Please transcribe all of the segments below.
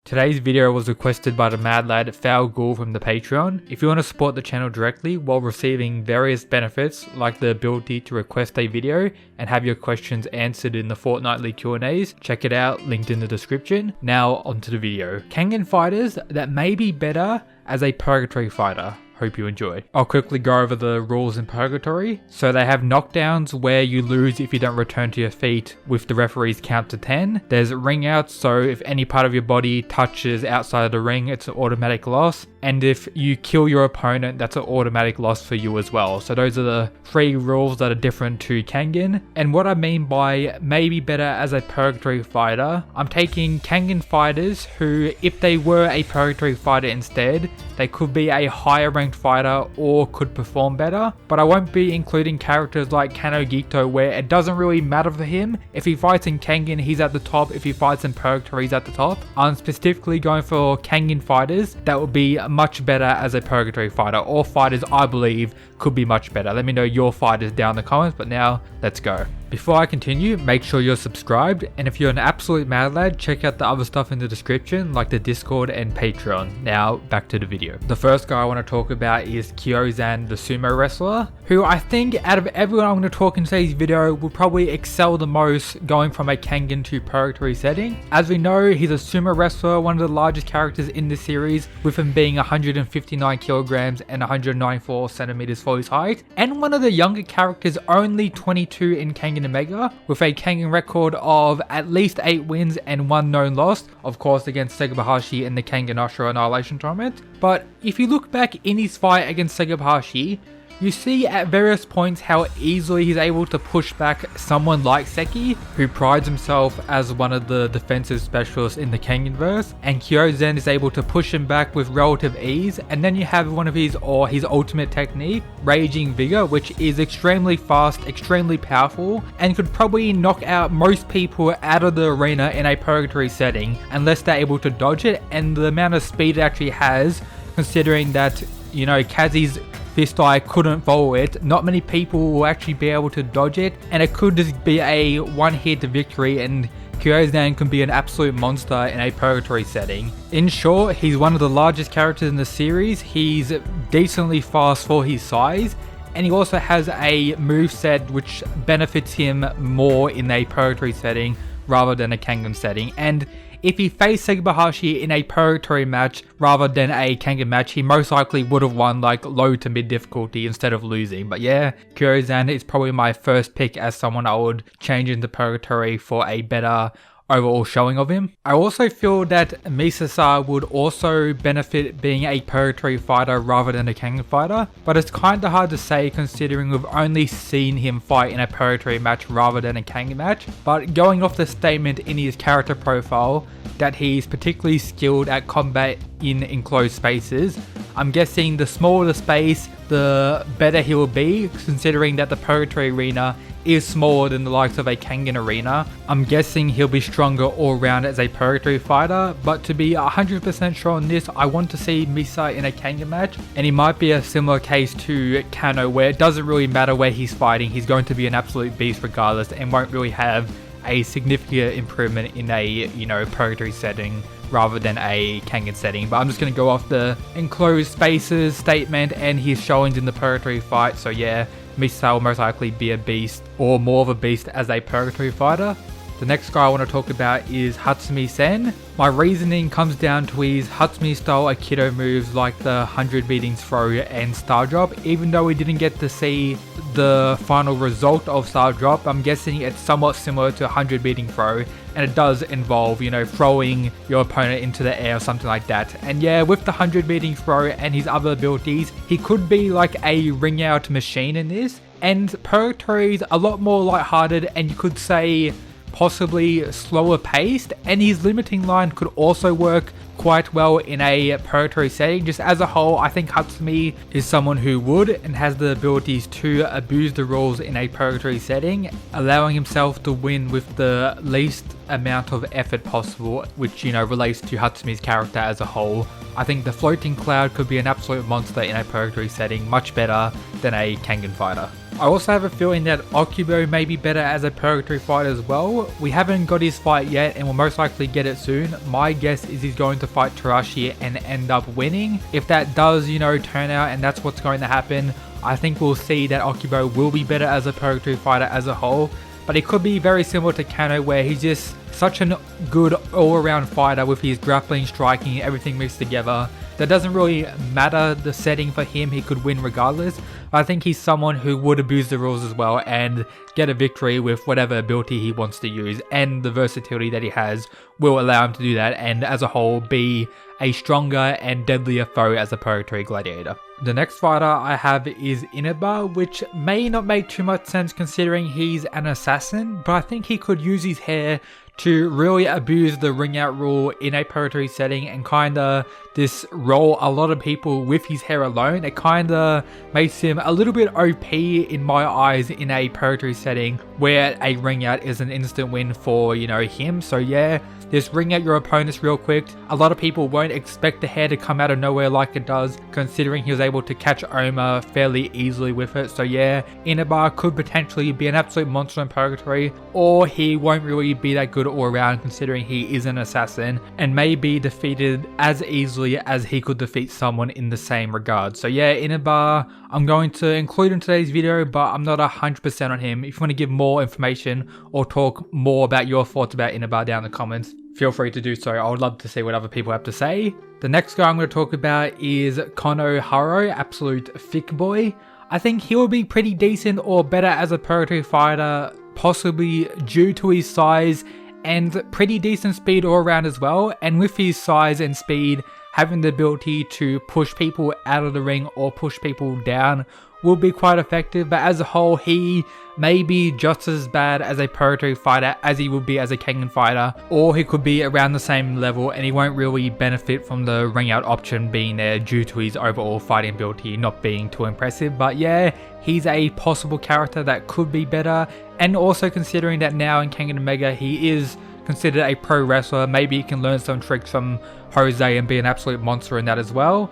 Today's video was requested by the mad lad Foul Ghoul from the Patreon. If you want to support the channel directly while receiving various benefits like the ability to request a video and have your questions answered in the fortnightly Q&As, check it out, linked in the description. Now onto the video. Kangen fighters that may be better as a purgatory fighter. Hope you enjoy. I'll quickly go over the rules in Purgatory. So they have knockdowns where you lose if you don't return to your feet with the referee's count to 10. There's ring outs, so if any part of your body touches outside of the ring, it's an automatic loss. And if you kill your opponent, that's an automatic loss for you as well. So those are the three rules that are different to Kangen. And what I mean by maybe better as a Purgatory fighter, I'm taking Kangen fighters who, if they were a Purgatory fighter instead, they could be a higher ranked fighter or could perform better. But I won't be including characters like Kano Gito where it doesn't really matter for him. If he fights in Kangen, he's at the top. If he fights in Purgatory, he's at the top. I'm specifically going for Kangen fighters that would be much better as a Purgatory fighter, or fighters I believe could be much better. Let me know your fighters down in the comments, but now let's go. Before I continue, make sure you're subscribed, and if you're an absolute mad lad, check out the other stuff in the description like the Discord and Patreon. Now back to the video. The first guy I want to talk about is Kyozen, the sumo wrestler, who I think out of everyone I'm going to talk in today's video will probably excel the most going from a Kangen to Purgatory setting. As we know, he's a sumo wrestler, one of the largest characters in the series, with him being 159 kilograms and 194 centimeters for his height, and one of the younger characters, only 22 in Kangen Omega, with a Kangen record of at least 8 wins and 1 known loss, of course against Segabahashi in the Kangen Ashura Annihilation Tournament. But if you look back in his fight against Segabahashi, you see at various points how easily he's able to push back someone like Seki, who prides himself as one of the defensive specialists in the Kangenverse, and Kyozen is able to push him back with relative ease. And then you have one of his ultimate technique, Raging Vigor, which is extremely fast, extremely powerful, and could probably knock out most people out of the arena in a Purgatory setting, unless they're able to dodge it. And the amount of speed it actually has, considering that, you know, Kazi's Fist Eye couldn't follow it, not many people will actually be able to dodge it, and it could just be a one-hit victory, and Kyozen can be an absolute monster in a Purgatory setting. In short, he's one of the largest characters in the series, he's decently fast for his size, and he also has a moveset which benefits him more in a Purgatory setting rather than a Kangen setting. And if he faced Segabahashi in a Purgatory match rather than a Kangen match, he most likely would have won like low to mid difficulty instead of losing. But yeah, Kyozen is probably my first pick as someone I would change into Purgatory for a better overall showing of him. I also feel that Misasa would also benefit being a Purgatory fighter rather than a Kangen fighter, but it's kinda hard to say considering we've only seen him fight in a Purgatory match rather than a Kangen match. But going off the statement in his character profile that he's particularly skilled at combat in enclosed spaces, I'm guessing the smaller the space, the better he will be, considering that the Purgatory arena is smaller than the likes of a Kangen arena. I'm guessing he'll be stronger all round as a Purgatory fighter, but to be 100% sure on this, I want to see Misa in a Kangen match, and he might be a similar case to Kano where it doesn't really matter where he's fighting, he's going to be an absolute beast regardless and won't really have a significant improvement in a, you know, Purgatory setting rather than a Kangen setting. But I'm just going to go off the enclosed spaces statement and his showings in the Purgatory fight, so yeah, Misa will most likely be a beast, or more of a beast as a Purgatory fighter. The next guy I want to talk about is Hatsumi Sen. My reasoning comes down to his Hatsumi style Aikido moves like the 100 beatings throw and Star Drop. Even though we didn't get to see the final result of Star Drop, I'm guessing it's somewhat similar to 100 beating throw, and it does involve, you know, throwing your opponent into the air or something like that. And yeah, with the 100 beating throw and his other abilities, he could be like a ring out machine in this. And Purgatory is a lot more lighthearted, and you could say possibly slower paced, and his limiting line could also work quite well in a Purgatory setting. Just as a whole, I think Hatsumi is someone who would and has the abilities to abuse the rules in a Purgatory setting, allowing himself to win with the least amount of effort possible, which, you know, relates to Hatsumi's character as a whole. I think the Floating Cloud could be an absolute monster in a Purgatory setting, much better than a Kangen fighter. I also have a feeling that Okubo may be better as a purgatory fighter as well. We haven't got his fight yet and we'll most likely get it soon. My guess is he's going to fight Tarashi and end up winning. If that does, you know, turn out and that's what's going to happen, I think we'll see that Okubo will be better as a purgatory fighter as a whole. But it could be very similar to Kano, where he's just such a good all-around fighter with his grappling, striking, everything mixed together. That doesn't really matter the setting for him, he could win regardless. I think he's someone who would abuse the rules as well and get a victory with whatever ability he wants to use, and the versatility that he has will allow him to do that, and as a whole be a stronger and deadlier foe as a purgatory gladiator. The next fighter I have is Inaba, which may not make too much sense considering he's an assassin, but I think he could use his hair to really abuse the ring out rule in a purgatory setting and kinda just roll a lot of people with his hair alone. It kinda makes him a little bit OP in my eyes in a purgatory setting where a ring out is an instant win for, you know, him. So yeah, just ring out your opponents real quick. A lot of people won't expect the hair to come out of nowhere like it does, considering he was able to catch Oma fairly easily with it. So yeah, Inaba could potentially be an absolute monster in purgatory, or he won't really be that good all around considering he is an assassin and may be defeated as easily as he could defeat someone in the same regard. So yeah, Inaba I'm going to include in today's video, but I'm not 100% on him. If you want to give more information or talk more about your thoughts about Inaba down in the comments, feel free to do so. I would love to see what other people have to say. The next guy I'm going to talk about is Konohara, absolute thick boy. I think he will be pretty decent or better as a purgatory fighter, possibly due to his size and pretty decent speed all around as well. And with his size and speed, having the ability to push people out of the ring or push people down will be quite effective. But as a whole, he may be just as bad as a purgatory fighter as he would be as a Kengan fighter, or he could be around the same level and he won't really benefit from the ring out option being there due to his overall fighting ability not being too impressive. But yeah, he's a possible character that could be better, and also considering that now in Kengan Omega he is considered a pro wrestler, maybe he can learn some tricks from Jose and be an absolute monster in that as well.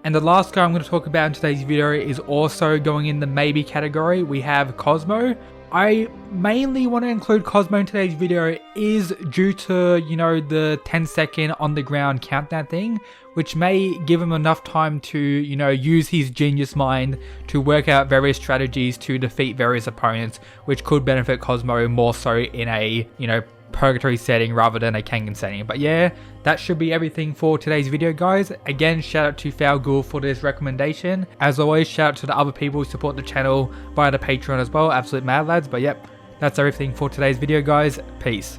And the last guy I'm going to talk about in today's video is also going in the maybe category. We have Cosmo. I mainly want to include Cosmo in today's video is due to, you know, the 10-second on the ground countdown thing, which may give him enough time to, you know, use his genius mind to work out various strategies to defeat various opponents, which could benefit Cosmo more so in a, you know, purgatory setting rather than a Kengan setting. But yeah, that should be everything for today's video, guys. Again, shout out to Falgul for this recommendation. As always, shout out to the other people who support the channel via the Patreon as well, absolute mad lads. But yep, that's everything for today's video, guys. Peace.